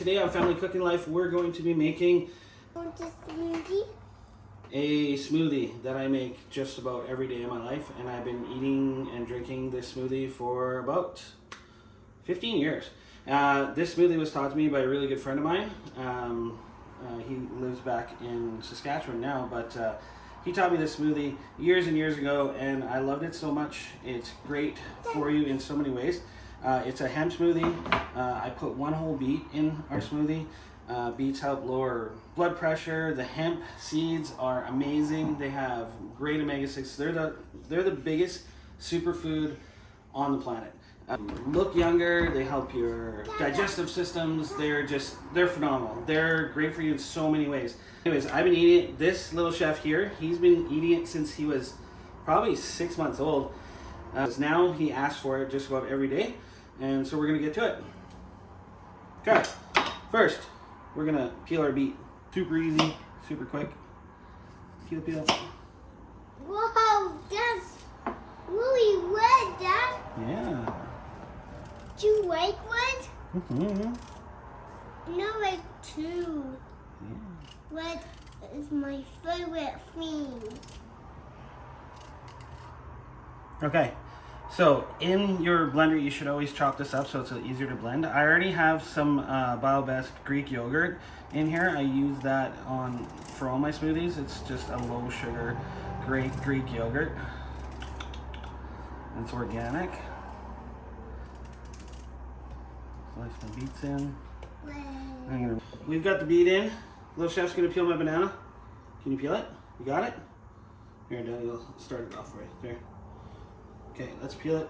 Today on Family Cooking Life, we're going to be making a smoothie that I make just about every day of my life, and I've been eating and drinking this smoothie for about 15 years. This smoothie was taught to me by a really good friend of mine. He lives back in Saskatchewan now, but he taught me this smoothie years and years ago, and I loved it so much. It's great for you in so many ways. It's a hemp smoothie. I put one whole beet in our smoothie. Beets help lower blood pressure. The hemp seeds are amazing. They have great omega-6. They're the biggest superfood on the planet. Look younger. They help your digestive systems. They're phenomenal. They're great for you in so many ways. Anyways, I've been eating it. This little chef here, he's been eating it since he was probably 6 months old. Now he asks for it just about every day, and so we're gonna get to it. Okay, first we're gonna peel our beet. Super easy, super quick. Peel. Whoa, that's really red, Dad. Yeah. Do you like red? Mm-hmm. No, like two. Yeah. Red is my favorite thing. Okay, so in your blender, you should always chop this up so it's easier to blend. I already have some BioBest Greek yogurt in here. I use that for all my smoothies. It's just a low sugar, great Greek yogurt. It's organic. Slice my beets in. We've got the beet in. Little chef's gonna peel my banana. Can you peel it? You got it? Here, Dad, you'll start it off right there. Okay, let's peel it.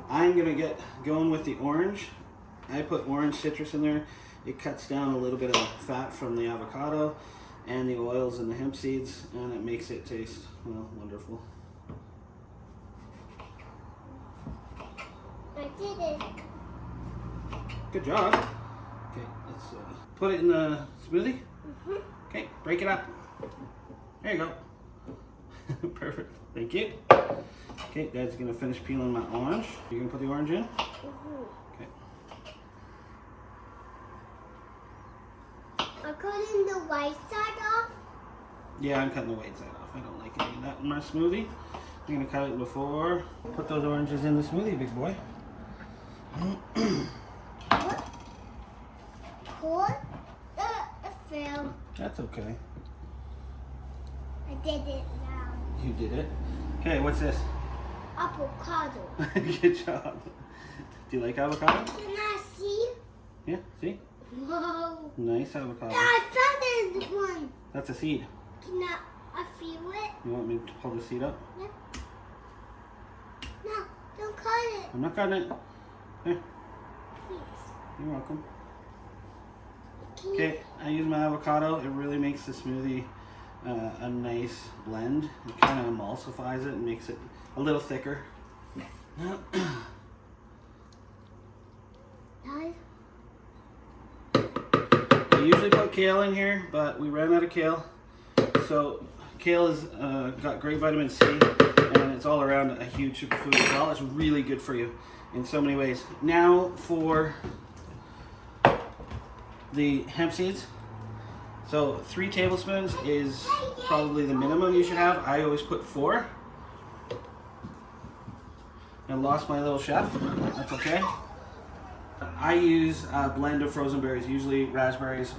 I'm gonna get going with the orange. I put orange citrus in there. It cuts down a little bit of fat from the avocado and the oils and the hemp seeds, and it makes it taste, well, wonderful. I did it. Good job. Okay, let's put it in the smoothie. Okay, break it up. There you go. Perfect. Thank you. Okay, Dad's gonna finish peeling my orange. You're gonna put the orange in? Okay. I'm cutting the white side off. Yeah, I'm cutting the white side off. I don't like any of that in my smoothie. I'm gonna cut it before. Put those oranges in the smoothie, big boy. What? It fell. That's okay. I did it now. You did it. Okay, what's this? Avocado. Good job. Do you like avocado? Can I see? Yeah, see? Whoa. Nice avocado. I found one. That's a seed. Can I feel it? You want me to pull the seed up? No. No, don't cut it. I'm not cutting it. Here, Please. you're welcome. Can Okay, I use my avocado. It really makes the smoothie a nice blend. It kind of emulsifies it and makes it a little thicker. Dad? I usually put kale in here, but we ran out of kale. So kale has got great vitamin C, and it's all around a huge superfood as well. It's really good for you in so many ways. Now for the hemp seeds. So 3 tablespoons is probably the minimum you should have. I always put 4. I lost my little chef. That's okay. I use a blend of frozen berries, usually raspberries,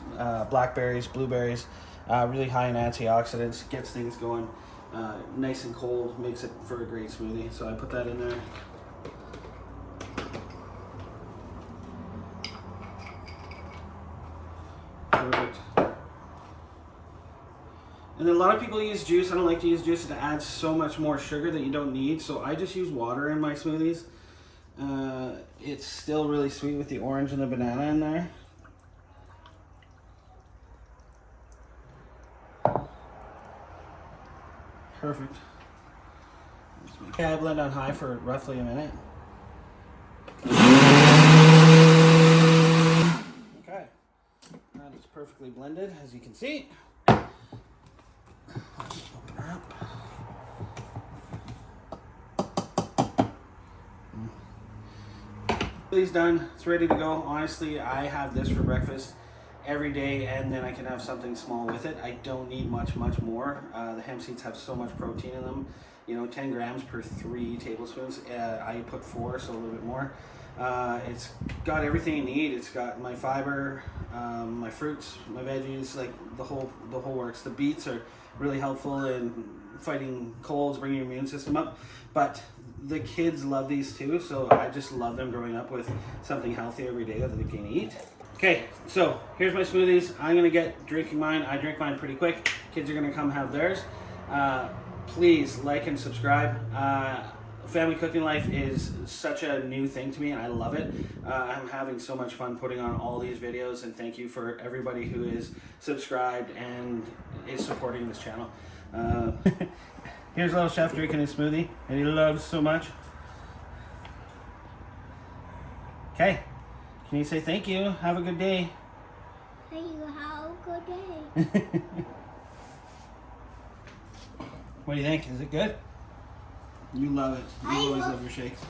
blackberries, blueberries, really high in antioxidants, gets things going nice and cold, makes it for a great smoothie. So I put that in there. Perfect. And then a lot of people use juice. I don't like to use juice. It adds so much more sugar that you don't need. So I just use water in my smoothies. It's still really sweet with the orange and the banana in there. Perfect. Okay, I blend on high for roughly a minute. Okay, that is perfectly blended, as you can see. Open her up. Smoothy's done. It's ready to go. Honestly, I have this for breakfast every day, and then I can have something small with it. I don't need much more. The hemp seeds have so much protein in them. 10 grams per 3 tablespoons. I put 4, so a little bit more. It's got everything you need. It's got my fiber, my fruits, my veggies, like the whole works. The beets are really helpful in fighting colds, bringing your immune system up. But the kids love these too, so I just love them growing up with something healthy every day that they can eat. Okay, so here's my smoothies. I'm gonna get drinking mine. I drink mine pretty quick. Kids are gonna come have theirs. Please like and subscribe. Family cooking life is such a new thing to me, and I love it. I'm having so much fun putting on all these videos, and thank you for everybody who is subscribed and is supporting this channel. Here's little chef drinking his smoothie that he loves so much. Okay, can you say thank you? Have a good day. Thank you. Have a good day. What do you think? Is it good? You love it. You always love your shakes.